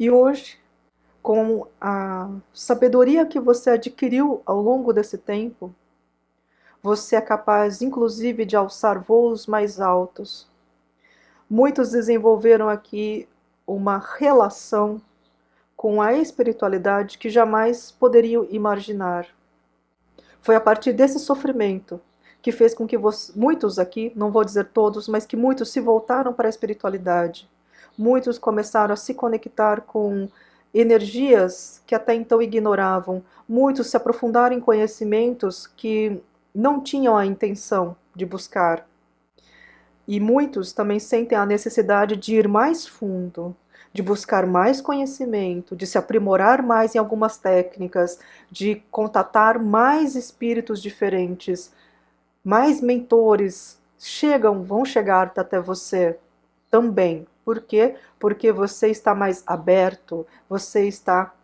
E hoje, com a sabedoria que você adquiriu ao longo desse tempo, você é capaz, inclusive, de alçar voos mais altos. Muitos desenvolveram aqui uma relação com a espiritualidade que jamais poderiam imaginar. Foi a partir desse sofrimento que fez com que muitos aqui, não vou dizer todos, mas que muitos se voltaram para a espiritualidade. Muitos começaram a se conectar com energias que até então ignoravam. Muitos se aprofundaram em conhecimentos que não tinham a intenção de buscar. E muitos também sentem a necessidade de ir mais fundo, de buscar mais conhecimento, de se aprimorar mais em algumas técnicas, de contatar mais espíritos diferentes, mais mentores vão chegar até você também. Por quê? Porque você está mais aberto, você está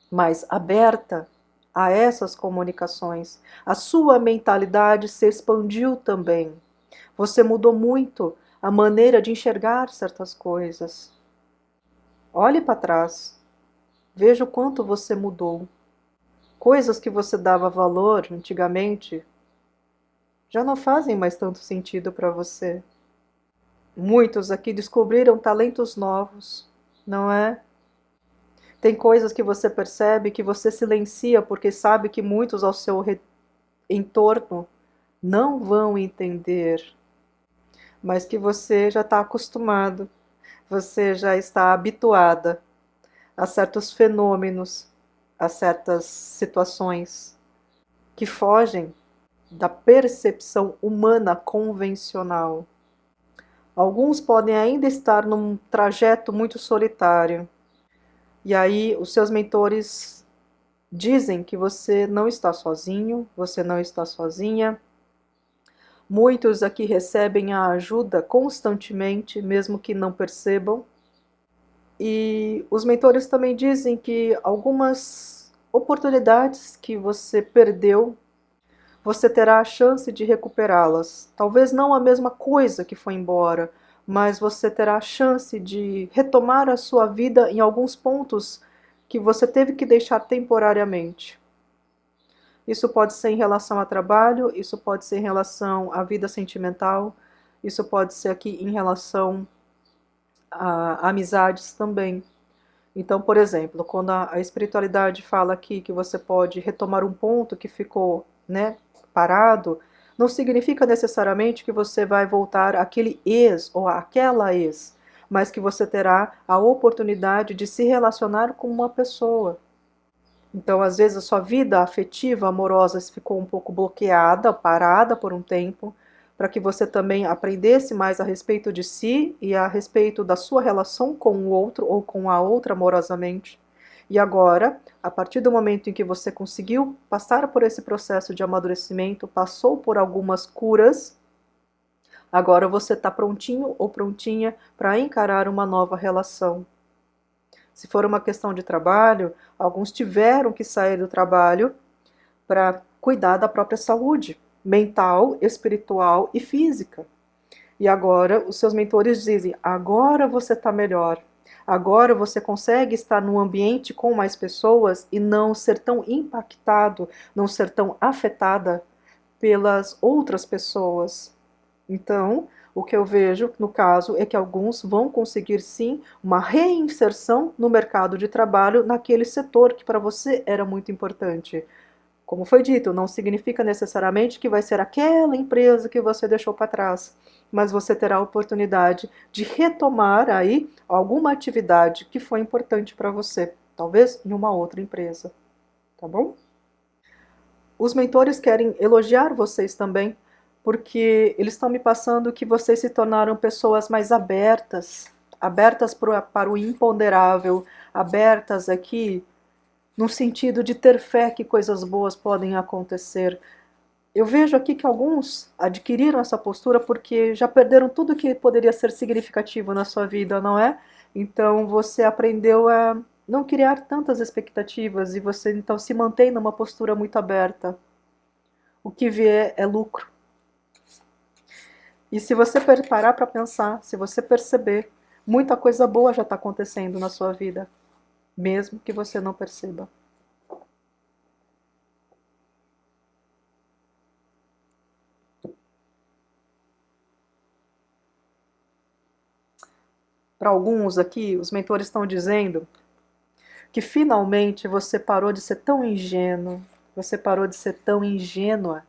mais aberta a essas comunicações. A sua mentalidade se expandiu também. Você mudou muito a maneira de enxergar certas coisas. Olhe para trás, veja o quanto você mudou. Coisas que você dava valor antigamente já não fazem mais tanto sentido para você. Muitos aqui descobriram talentos novos, não é? Tem coisas que você percebe que você silencia porque sabe que muitos ao seu entorno não vão entender, mas que você já está acostumado, você já está habituada a certos fenômenos, a certas situações que fogem da percepção humana convencional. Alguns podem ainda estar num trajeto muito solitário, e aí os seus mentores dizem que você não está sozinho, você não está sozinha. Muitos aqui recebem a ajuda constantemente, mesmo que não percebam. E os mentores também dizem que algumas oportunidades que você perdeu, você terá a chance de recuperá-las. Talvez não a mesma coisa que foi embora, mas você terá a chance de retomar a sua vida em alguns pontos que você teve que deixar temporariamente. Isso pode ser em relação a trabalho, isso pode ser em relação à vida sentimental, isso pode ser aqui em relação a amizades também. Então, por exemplo, quando a espiritualidade fala aqui que você pode retomar um ponto que ficou, né, parado, não significa necessariamente que você vai voltar àquele ex ou àquela ex, mas que você terá a oportunidade de se relacionar com uma pessoa. Então, às vezes, a sua vida afetiva, amorosa, ficou um pouco bloqueada, parada por um tempo, para que você também aprendesse mais a respeito de si e a respeito da sua relação com o outro ou com a outra amorosamente. E agora, a partir do momento em que você conseguiu passar por esse processo de amadurecimento, passou por algumas curas, agora você está prontinho ou prontinha para encarar uma nova relação. Se for uma questão de trabalho, alguns tiveram que sair do trabalho para cuidar da própria saúde mental, espiritual e física. E agora os seus mentores dizem: agora você está melhor. Agora você consegue estar num ambiente com mais pessoas e não ser tão impactado, não ser tão afetada pelas outras pessoas. Então, o que eu vejo no caso é que alguns vão conseguir sim uma reinserção no mercado de trabalho naquele setor que para você era muito importante. Como foi dito, não significa necessariamente que vai ser aquela empresa que você deixou para trás, mas você terá a oportunidade de retomar aí alguma atividade que foi importante para você, talvez em uma outra empresa, tá bom? Os mentores querem elogiar vocês também, porque eles estão me passando que vocês se tornaram pessoas mais abertas, abertas para o imponderável, abertas aqui no sentido de ter fé que coisas boas podem acontecer. Eu vejo aqui que alguns adquiriram essa postura porque já perderam tudo que poderia ser significativo na sua vida, não é? Então você aprendeu a não criar tantas expectativas e você então se mantém numa postura muito aberta. O que vier é lucro. E se você parar para pensar, se você perceber, muita coisa boa já está acontecendo na sua vida. mesmo que você não perceba. Para alguns aqui, os mentores estão dizendo que finalmente você parou de ser tão ingênuo, você parou de ser tão ingênua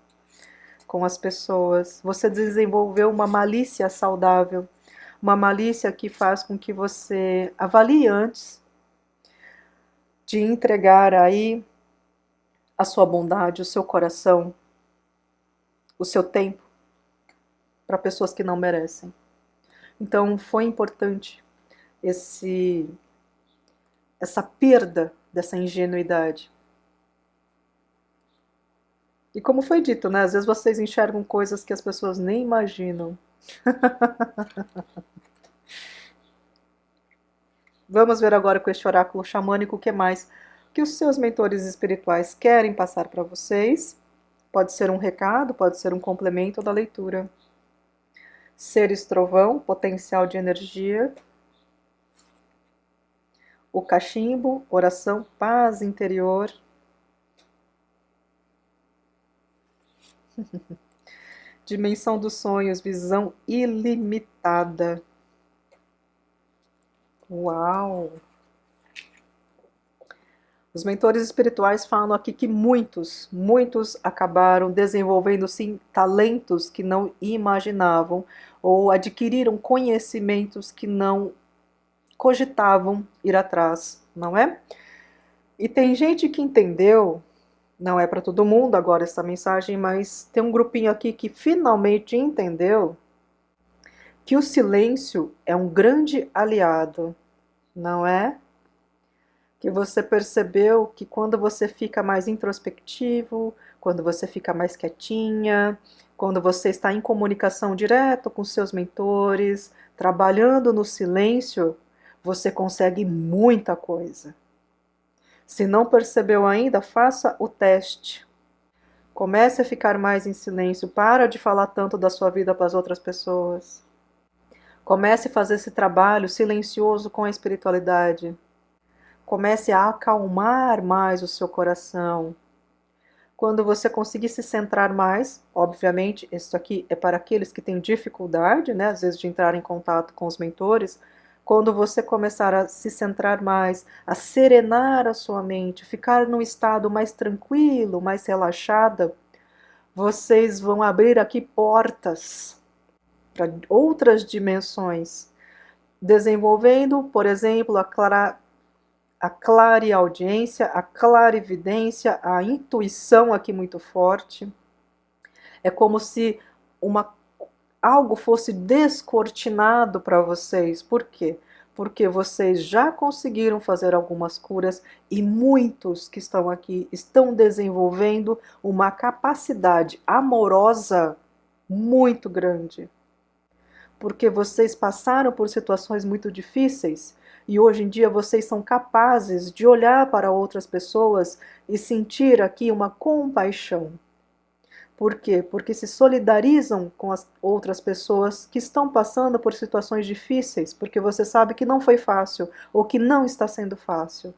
com as pessoas, você desenvolveu uma malícia saudável, uma malícia que faz com que você avalie antes de entregar aí a sua bondade, o seu coração, o seu tempo para pessoas que não merecem. Então foi importante esse essa perda dessa ingenuidade. E como foi dito, né? Às vezes vocês enxergam coisas que as pessoas nem imaginam. Vamos ver agora com este oráculo xamânico o que mais que os seus mentores espirituais querem passar para vocês. Pode ser um recado, pode ser um complemento da leitura. Seres trovão, potencial de energia. O cachimbo, oração, paz interior. Dimensão dos sonhos, visão ilimitada. Uau! Os mentores espirituais falam aqui que muitos acabaram desenvolvendo sim talentos que não imaginavam ou adquiriram conhecimentos que não cogitavam ir atrás, não é? E tem gente que entendeu, não é para todo mundo agora essa mensagem, mas tem um grupinho aqui que finalmente entendeu que o silêncio é um grande aliado, não é? Que você percebeu que quando você fica mais introspectivo, quando você fica mais quietinha, quando você está em comunicação direta com seus mentores, trabalhando no silêncio, você consegue muita coisa. Se não percebeu ainda, faça o teste. Comece a ficar mais em silêncio, para de falar tanto da sua vida para as outras pessoas. Comece a fazer esse trabalho silencioso com a espiritualidade. Comece a acalmar mais o seu coração. Quando você conseguir se centrar mais, obviamente, isso aqui é para aqueles que têm dificuldade, né, às vezes de entrar em contato com os mentores, quando você começar a se centrar mais, a serenar a sua mente, ficar num estado mais tranquilo, mais relaxada, vocês vão abrir aqui portas para outras dimensões, desenvolvendo, por exemplo, a clareaudiência, a clarividência, a intuição aqui muito forte. É como se algo fosse descortinado para vocês. Por quê? Porque vocês já conseguiram fazer algumas curas e muitos que estão aqui estão desenvolvendo uma capacidade amorosa muito grande. Porque vocês passaram por situações muito difíceis e hoje em dia vocês são capazes de olhar para outras pessoas e sentir aqui uma compaixão. Por quê? Porque se solidarizam com as outras pessoas que estão passando por situações difíceis, porque você sabe que não foi fácil ou que não está sendo fácil.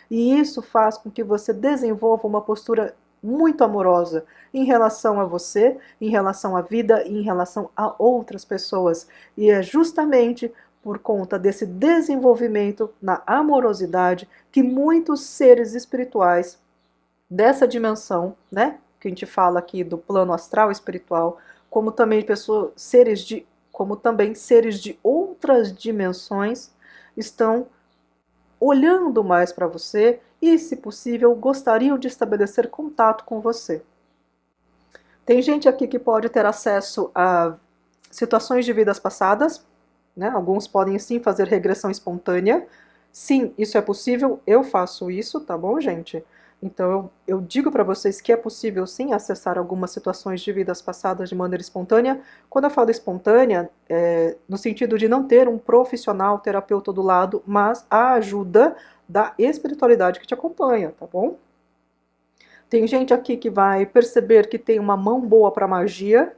E isso faz com que você desenvolva uma postura muito amorosa em relação a você, em relação à vida e em relação a outras pessoas. E é justamente por conta desse desenvolvimento na amorosidade que muitos seres espirituais dessa dimensão, né, que a gente fala aqui do plano astral espiritual, como também como também seres de outras dimensões estão olhando mais para você e, se possível, gostariam de estabelecer contato com você. Tem gente aqui que pode ter acesso a situações de vidas passadas, né? Alguns podem sim fazer regressão espontânea. Sim, isso é possível, eu faço isso, tá bom, gente? Então eu digo para vocês que é possível sim acessar algumas situações de vidas passadas de maneira espontânea. Quando eu falo espontânea, é no sentido de não ter um profissional terapeuta do lado, mas a ajuda da espiritualidade que te acompanha, tá bom? Tem gente aqui que vai perceber que tem uma mão boa para magia.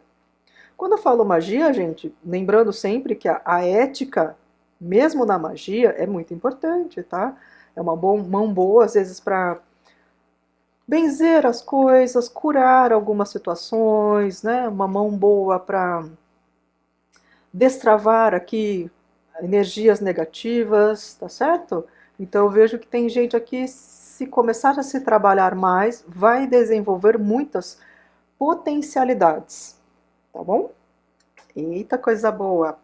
Quando eu falo magia, gente, lembrando sempre que a ética Mesmo na magia, é muito importante, tá? É uma mão boa, às vezes, para benzer as coisas, curar algumas situações, né? Uma mão boa para destravar aqui energias negativas, tá certo? Então eu vejo que tem gente aqui, se começar a se trabalhar mais, vai desenvolver muitas potencialidades, tá bom? Eita, coisa boa!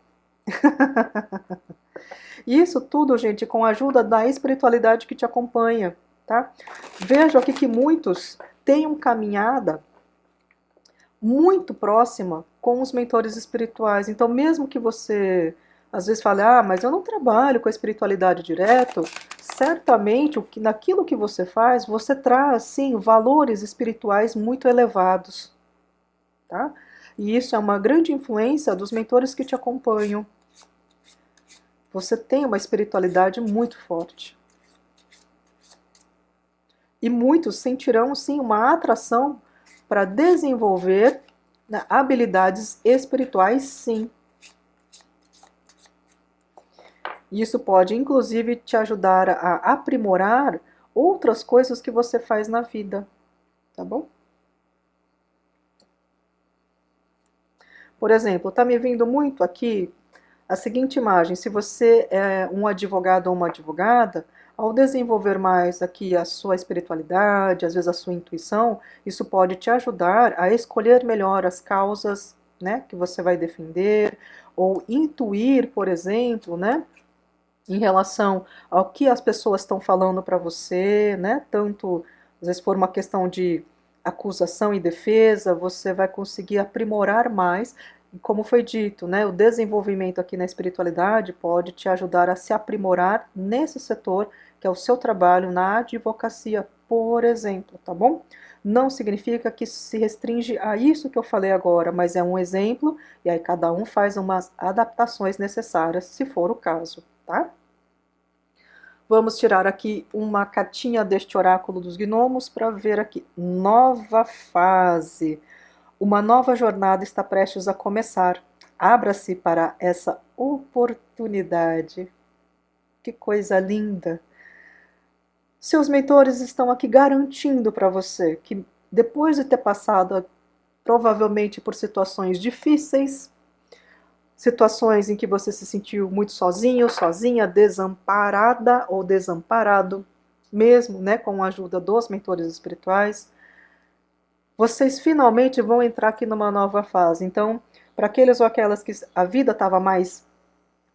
Isso tudo, gente, com a ajuda da espiritualidade que te acompanha, tá? Vejo aqui que muitos têm uma caminhada muito próxima com os mentores espirituais. Então, mesmo que você às vezes fale, mas eu não trabalho com a espiritualidade direto, certamente naquilo que você faz, você traz, sim, valores espirituais muito elevados, tá? E isso é uma grande influência dos mentores que te acompanham. Você tem uma espiritualidade muito forte. E muitos sentirão, sim, uma atração para desenvolver, né, habilidades espirituais, sim. Isso pode, inclusive, te ajudar a aprimorar outras coisas que você faz na vida, tá bom? Por exemplo, está me vindo muito aqui a seguinte imagem: se você é um advogado ou uma advogada, ao desenvolver mais aqui a sua espiritualidade, às vezes a sua intuição, isso pode te ajudar a escolher melhor as causas, né, que você vai defender, ou intuir, por exemplo, né, em relação ao que as pessoas estão falando para você, né, tanto às vezes for uma questão de acusação e defesa, você vai conseguir aprimorar mais. E como foi dito, né, o desenvolvimento aqui na espiritualidade pode te ajudar a se aprimorar nesse setor, que é o seu trabalho na advocacia, por exemplo, tá bom? Não significa que se restringe a isso que eu falei agora, mas é um exemplo, e aí cada um faz umas adaptações necessárias, se for o caso, tá? Vamos tirar aqui uma cartinha deste oráculo dos gnomos para ver aqui. Nova fase. Uma nova jornada está prestes a começar. Abra-se para essa oportunidade. Que coisa linda! Seus mentores estão aqui garantindo para você que depois de ter passado provavelmente por situações difíceis, situações em que você se sentiu muito sozinho, sozinha, desamparada ou desamparado, mesmo, né, com a ajuda dos mentores espirituais, vocês finalmente vão entrar aqui numa nova fase. Então, para aqueles ou aquelas que a vida estava mais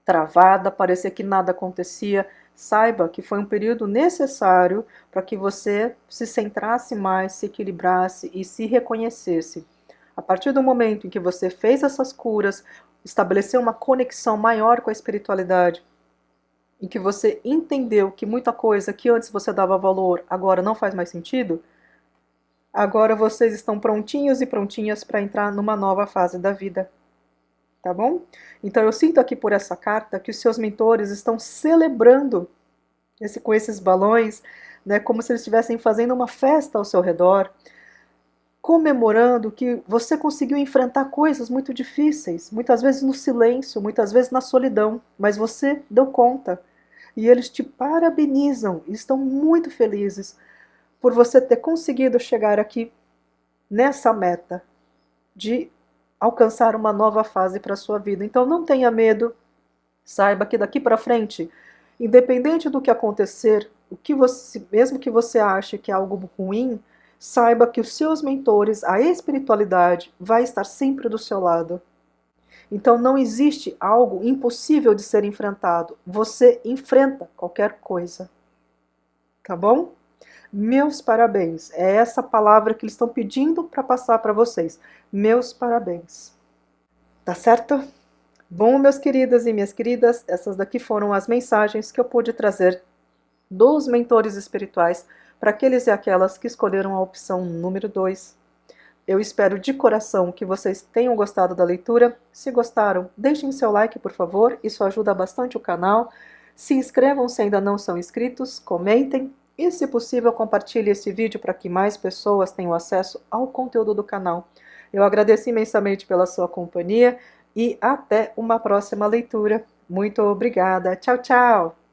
travada, parecia que nada acontecia, saiba que foi um período necessário para que você se centrasse mais, se equilibrasse e se reconhecesse. A partir do momento em que você fez essas curas, estabeleceu uma conexão maior com a espiritualidade, em que você entendeu que muita coisa que antes você dava valor agora não faz mais sentido, agora vocês estão prontinhos e prontinhas para entrar numa nova fase da vida. Tá bom? Então eu sinto aqui por essa carta que os seus mentores estão celebrando com esses balões, né, como se eles estivessem fazendo uma festa ao seu redor, comemorando que você conseguiu enfrentar coisas muito difíceis, muitas vezes no silêncio, muitas vezes na solidão, mas você deu conta. E eles te parabenizam e estão muito felizes por você ter conseguido chegar aqui nessa meta de alcançar uma nova fase para a sua vida. Então não tenha medo, saiba que daqui para frente, independente do que acontecer, o que você, mesmo que você ache que é algo ruim, saiba que os seus mentores, a espiritualidade, vai estar sempre do seu lado. Então não existe algo impossível de ser enfrentado. Você enfrenta qualquer coisa. Tá bom? Meus parabéns. É essa palavra que eles estão pedindo para passar para vocês. Meus parabéns. Tá certo? Bom, meus queridos e minhas queridas, essas daqui foram as mensagens que eu pude trazer dos mentores espirituais para aqueles e aquelas que escolheram a opção número 2. Eu espero de coração que vocês tenham gostado da leitura. Se gostaram, deixem seu like, por favor, isso ajuda bastante o canal. Se inscrevam se ainda não são inscritos, comentem e, se possível, compartilhe esse vídeo para que mais pessoas tenham acesso ao conteúdo do canal. Eu agradeço imensamente pela sua companhia e até uma próxima leitura. Muito obrigada. Tchau, tchau.